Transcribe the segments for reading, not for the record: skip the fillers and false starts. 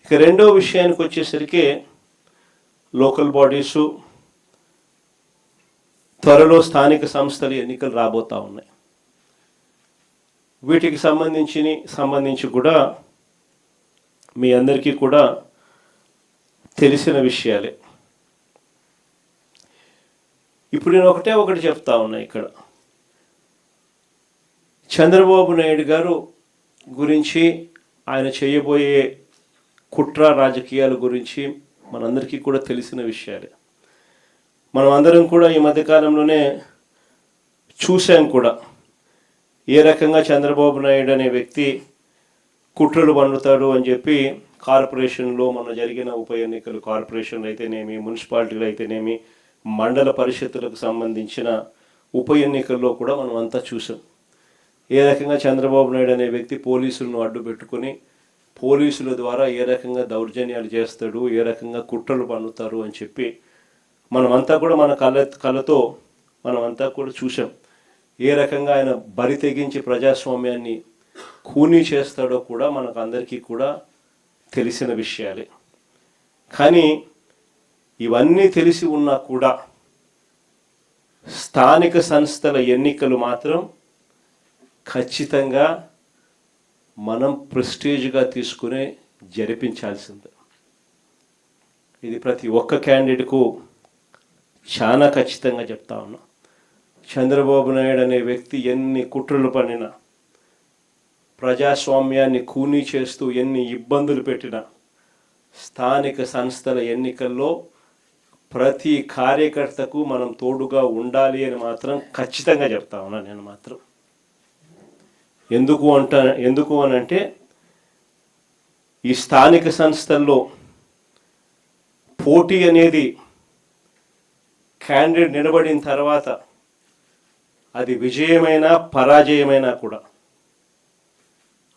ఇక రెండో విషయానికి వచ్చేసరికి లోకల్ బాడీసు, త్వరలో స్థానిక సంస్థల ఎన్నికలు రాబోతూ ఉన్నాయి. వీటికి సంబంధించి కూడా మీ అందరికీ కూడా తెలిసిన విషయాలే. ఇప్పుడు నేను ఒకటి చెప్తా ఉన్నా. ఇక్కడ చంద్రబాబు నాయుడు గారు గురించి, ఆయన చేయబోయే కుట్ర రాజకీయాల గురించి మనందరికీ కూడా తెలిసిన విషయాలే. మనం అందరం కూడా ఈ మధ్యకాలంలోనే చూసాం కూడా ఏ రకంగా చంద్రబాబు నాయుడు అనే వ్యక్తి కుట్రలు పన్నుతాడు అని చెప్పి కార్పొరేషన్లో మన జరిగిన ఉప ఎన్నికలు, కార్పొరేషన్లు అయితేనేమి, మున్సిపాలిటీలు అయితేనేమి, మండల పరిషత్తులకు సంబంధించిన ఉప ఎన్నికల్లో కూడా మనం అంతా చూసాం. ఏ రకంగా చంద్రబాబు నాయుడు అనే వ్యక్తి పోలీసులను అడ్డు పెట్టుకుని పోలీసుల ద్వారా ఏ రకంగా దౌర్జన్యాలు చేస్తాడు, ఏ రకంగా కుట్రలు పన్నుతారు అని చెప్పి మనమంతా కూడా మన కళ్ళతో మనమంతా కూడా చూసాం. ఏ రకంగా ఆయన బరి తెగించి ప్రజాస్వామ్యాన్ని ఖూనీ చేస్తాడో కూడా మనకు అందరికీ కూడా తెలిసిన విషయాలే. కానీ ఇవన్నీ తెలిసి ఉన్నా కూడా స్థానిక సంస్థల ఎన్నికలు మాత్రం ఖచ్చితంగా మనం ప్రెస్టీజ్గా తీసుకునే జరిపించాల్సిందే. ఇది ప్రతి ఒక్క క్యాండిడేట్కు చాలా ఖచ్చితంగా చెప్తా ఉన్నా. చంద్రబాబు నాయుడు అనే వ్యక్తి ఎన్ని కుట్రలు పన్నినా, ప్రజాస్వామ్యాన్ని ఖూనీ చేస్తూ ఎన్ని ఇబ్బందులు పెట్టినా, స్థానిక సంస్థల ఎన్నికల్లో ప్రతి కార్యకర్తకు మనం తోడుగా ఉండాలి అని మాత్రం ఖచ్చితంగా చెప్తా ఉన్నా. నేను మాత్రం ఎందుకు అనంటే ఈ స్థానిక సంస్థల్లో పోటీ అనేది క్యాండిడేట్ నిలబడిన తర్వాత అది విజయమైనా పరాజయమైనా కూడా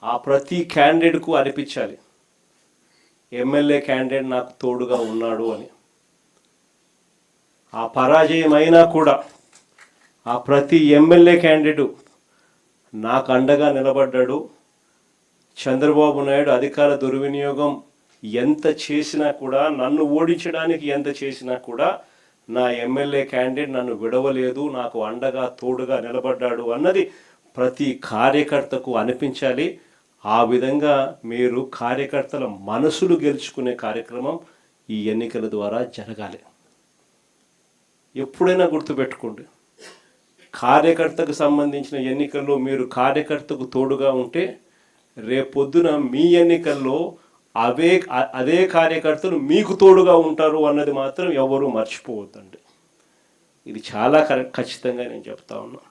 ఆ ప్రతి క్యాండిడేట్కు అనిపించాలి ఎమ్మెల్యే క్యాండిడేట్ నాకు తోడుగా ఉన్నాడు అని. ఆ పరాజయమైనా కూడా ఆ ప్రతి ఎమ్మెల్యే క్యాండిడేట్ నాకు అండగా నిలబడ్డాడు. చంద్రబాబు నాయుడు అధికార దుర్వినియోగం ఎంత చేసినా కూడా, నన్ను ఓడించడానికి ఎంత చేసినా కూడా నా ఎమ్మెల్యే క్యాండిడేట్ నన్ను విడవలేదు, నాకు అండగా తోడుగా నిలబడ్డాడు అన్నది ప్రతి కార్యకర్తకు అనిపించాలి. ఆ విధంగా మీరు కార్యకర్తల మనసులు గెలుచుకునే కార్యక్రమం ఈ ఎన్నికల ద్వారా జరగాలి. ఎప్పుడైనా గుర్తుపెట్టుకోండి, కార్యకర్తకు సంబంధించిన ఎన్నికల్లో మీరు కార్యకర్తకు తోడుగా ఉంటే రేపొద్దున మీ ఎన్నికల్లో అదే కార్యకర్తలు మీకు తోడుగా ఉంటారు అన్నది మాత్రం ఎవరు మర్చిపోవద్దండి. ఇది చాలా ఖచ్చితంగా నేను చెప్తా ఉన్నా.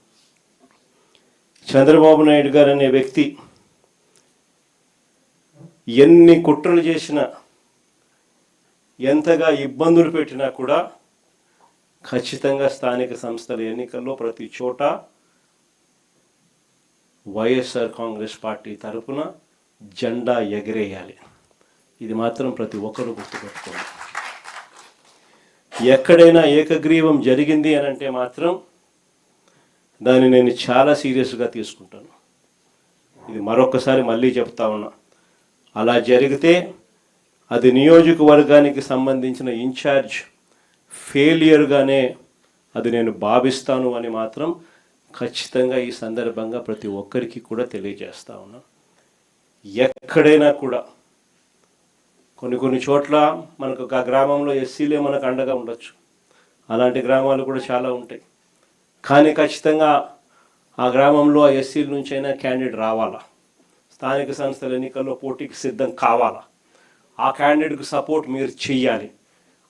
చంద్రబాబు నాయుడు గారు అనే వ్యక్తి ఎన్ని కుట్రలు చేసినా, ఎంతగా ఇబ్బందులు పెట్టినా కూడా ఖచ్చితంగా స్థానిక సంస్థల ఎన్నికల్లో ప్రతి చోట వైఎస్ఆర్ కాంగ్రెస్ పార్టీ తరఫున జెండా ఎగరేయాలి. ఇది మాత్రం ప్రతి ఒక్కరూ గుర్తుపెట్టుకోండి. ఎక్కడైనా ఏకగ్రీవం జరిగింది అని అంటే మాత్రం దాన్ని నేను చాలా సీరియస్గా తీసుకుంటాను. ఇది మరొకసారి మళ్ళీ చెప్తా ఉన్నా. అలా జరిగితే అది నియోజకవర్గానికి సంబంధించిన ఇన్ఛార్జ్ ఫెయిలియర్గానే అది నేను భావిస్తాను అని మాత్రం ఖచ్చితంగా ఈ సందర్భంగా ప్రతి ఒక్కరికి కూడా తెలియజేస్తా ఉన్నా. ఎక్కడైనా కూడా కొన్ని చోట్ల మనకు ఒక గ్రామంలో ఎస్సీలే మనకు అండగా ఉండొచ్చు, అలాంటి గ్రామాలు కూడా చాలా ఉంటాయి. కానీ ఖచ్చితంగా ఆ గ్రామంలో ఆ ఎస్సీల నుంచి అయినా క్యాండిడేట్ రావాలా, స్థానిక సంస్థల ఎన్నికల్లో పోటీకి సిద్ధం కావాలా, ఆ క్యాండిడేట్కి సపోర్ట్ మీరు చెయ్యాలి.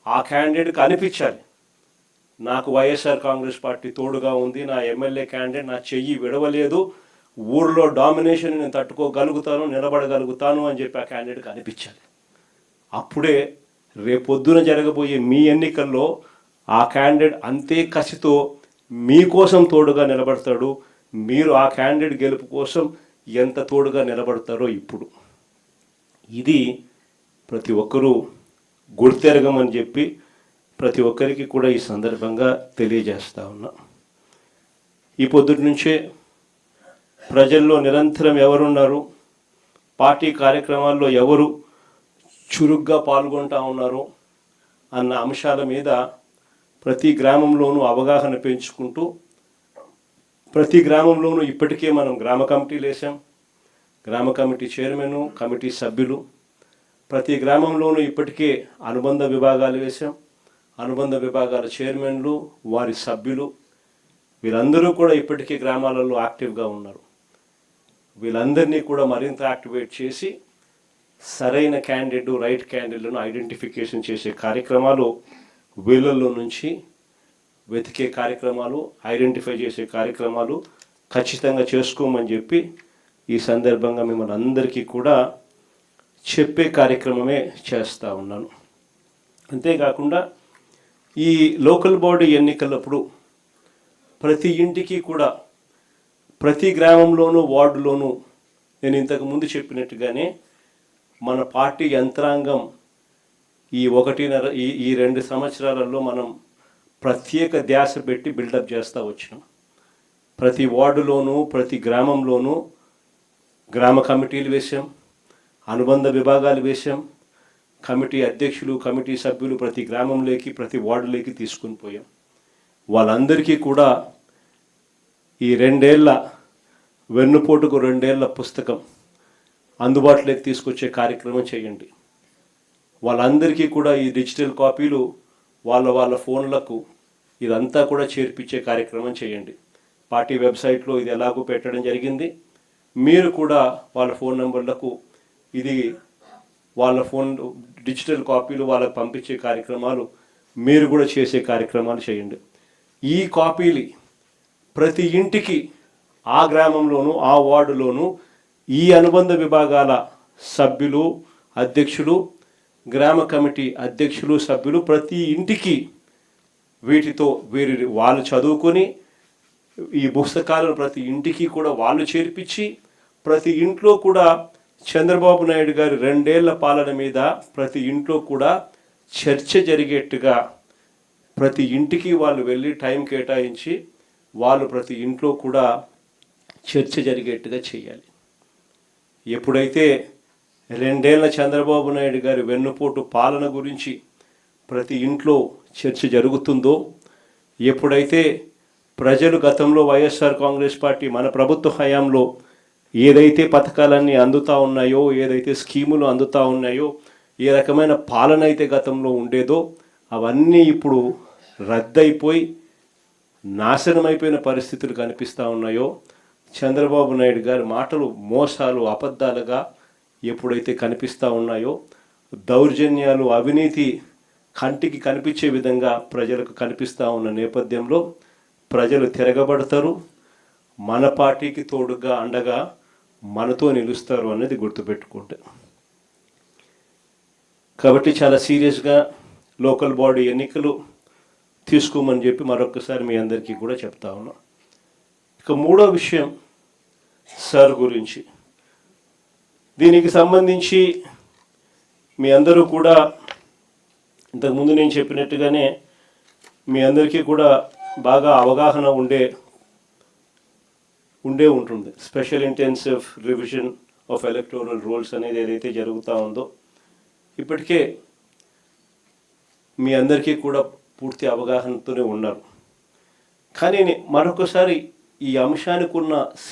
ఆ క్యాండిడేట్కి అనిపించాలి నాకు వైఎస్ఆర్ కాంగ్రెస్ పార్టీ తోడుగా ఉంది, నా ఎమ్మెల్యే క్యాండిడేట్ నా చెయ్యి విడవలేదు, ఊర్లో డామినేషన్ నేను తట్టుకోగలుగుతాను, నిలబడగలుగుతాను అని చెప్పి ఆ క్యాండిడేట్కి అనిపించాలి. అప్పుడే రేపొద్దున జరగబోయే మీ ఎన్నికల్లో ఆ క్యాండిడేట్ అంతే కసితో మీకోసం తోడుగా నిలబడతాడు. మీరు ఆ క్యాండిడేట్ గెలుపు కోసం ఎంత తోడుగా నిలబడతారో ఇప్పుడు ఇది ప్రతి ఒక్కరూ గుర్తెరగమని చెప్పి ప్రతి ఒక్కరికి కూడా ఈ సందర్భంగా తెలియజేస్తా ఉన్నా. ఈ పొద్దుటి నుంచే ప్రజల్లో నిరంతరం ఎవరున్నారు, పార్టీ కార్యక్రమాల్లో ఎవరు చురుగ్గా పాల్గొంటూ ఉన్నారు అన్న అంశాల మీద ప్రతి గ్రామంలోనూ అవగాహన పెంచుకుంటూ ప్రతి గ్రామంలోనూ ఇప్పటికే మనం గ్రామ కమిటీలు వేసాం. గ్రామ కమిటీ చైర్మన్, కమిటీ సభ్యులు, ప్రతి గ్రామంలోనూ ఇప్పటికే అనుబంధ విభాగాలు వేసాం. అనుబంధ విభాగాల చైర్మన్లు, వారి సభ్యులు, వీళ్ళందరూ కూడా ఇప్పటికే గ్రామాలలో యాక్టివ్గా ఉన్నారు. వీళ్ళందరినీ కూడా మరింత యాక్టివేట్ చేసి సరైన క్యాండిడేట్, రైట్ క్యాండిడేట్లను ఐడెంటిఫికేషన్ చేసే కార్యక్రమాలు, వీళ్ళల్లో నుంచి వెతికే కార్యక్రమాలు, ఐడెంటిఫై చేసే కార్యక్రమాలు ఖచ్చితంగా చేసుకోమని చెప్పి ఈ సందర్భంగా మిమ్మల్ని అందరికీ కూడా చెప్పే కార్యక్రమమే చేస్తూ ఉన్నాను. అంతేకాకుండా ఈ లోకల్ బాడీ ఎన్నికలప్పుడు ప్రతి ఇంటికి కూడా, ప్రతి గ్రామంలోనూ, వార్డులోనూ నేను ఇంతకుముందు చెప్పినట్టుగానే మన పార్టీ యంత్రాంగం ఈ 2 సంవత్సరాలలో మనం ప్రత్యేక ధ్యాస పెట్టి బిల్డప్ చేస్తూ వచ్చినాం. ప్రతి వార్డులోనూ, ప్రతి గ్రామంలోనూ గ్రామ కమిటీలు వేసాం, అనుబంధ విభాగాలు వేసాం, కమిటీ అధ్యక్షులు, కమిటీ సభ్యులు ప్రతి గ్రామంలోకి, ప్రతి వార్డులోకి తీసుకుని పోయాం. వాళ్ళందరికీ కూడా ఈ 2 ఏళ్ల వెన్నుపోటుకు 2 ఏళ్ల పుస్తకం అందుబాటులోకి తీసుకొచ్చే కార్యక్రమం చేయండి. వాళ్ళందరికీ కూడా ఈ డిజిటల్ కాపీలు వాళ్ళ ఫోన్లకు ఇదంతా కూడా చేర్పించే కార్యక్రమం చేయండి. పార్టీ వెబ్సైట్లో ఇది ఎలాగో పెట్టడం జరిగింది. మీరు కూడా వాళ్ళ ఫోన్ నెంబర్లకు ఇది వాళ్ళ ఫోన్ డిజిటల్ కాపీలు వాళ్ళకు పంపించే కార్యక్రమాలు మీరు కూడా చేసే కార్యక్రమాలు చేయండి. ఈ కాపీలు ప్రతి ఇంటికి, ఆ గ్రామంలోనూ, ఆ వార్డులోనూ ఈ అనుబంధ విభాగాల సభ్యులు, అధ్యక్షులు, గ్రామ కమిటీ అధ్యక్షులు, సభ్యులు ప్రతి ఇంటికి వీటితో వాళ్ళు చదువుకొని ఈ పుస్తకాలను ప్రతి ఇంటికి కూడా వాళ్ళు చేర్పించి, ప్రతి ఇంట్లో కూడా చంద్రబాబు నాయుడు గారి 2 ఏళ్ల పాలన మీద ప్రతి ఇంట్లో కూడా చర్చ జరిగేట్టుగా, ప్రతి ఇంటికి వాళ్ళు వెళ్ళి టైం కేటాయించి వాళ్ళు ప్రతి ఇంట్లో కూడా చర్చ జరిగేట్టుగా చేయాలి. ఎప్పుడైతే 2 ఏళ్ల చంద్రబాబు నాయుడు గారి వెన్నుపోటు పాలన గురించి ప్రతి ఇంట్లో చర్చ జరుగుతుందో, ఎప్పుడైతే ప్రజలు గతంలో వైఎస్ఆర్ కాంగ్రెస్ పార్టీ మన ప్రభుత్వ హయాంలో ఏదైతే పథకాలన్నీ అందుతూ ఉన్నాయో, ఏదైతే స్కీములు అందుతూ ఉన్నాయో, ఏ రకమైన పాలన అయితే గతంలో ఉండేదో అవన్నీ ఇప్పుడు రద్దయిపోయి నాశనమైపోయిన పరిస్థితులు కనిపిస్తూ ఉన్నాయో, చంద్రబాబు నాయుడు గారి మాటలు మోసాలు, అబద్ధాలుగా ఎప్పుడైతే కనిపిస్తూ ఉన్నాయో, దౌర్జన్యాలు, అవినీతి కంటికి కనిపించే విధంగా ప్రజలకు కనిపిస్తూ ఉన్న నేపథ్యంలో ప్రజలు తిరగబడతారు. మన పార్టీకి తోడుగా, అండగా మనతో నిలుస్తారు అనేది గుర్తుపెట్టుకుంటే. కాబట్టి చాలా సీరియస్గా లోకల్ బాడీ ఎన్నికలు తీసుకోమని చెప్పి మరొకసారి మీ అందరికీ కూడా చెప్తా ఉన్నాం. ఇక 3వ విషయం సార్ గురించి. దీనికి సంబంధించి మీ అందరూ కూడా ఇంతకుముందు నేను చెప్పినట్టుగానే మీ అందరికీ కూడా బాగా అవగాహన ఉండే ఉంటుంది. Special intensive revision of electoral rolls అనేది ఏదైతే జరుగుతూ ఉందో ఇప్పటికే మీ అందరికీ కూడా పూర్తి అవగాహనతోనే ఉన్నారు. కానీ మరొకసారి ఈ అంశానికి ఉన్న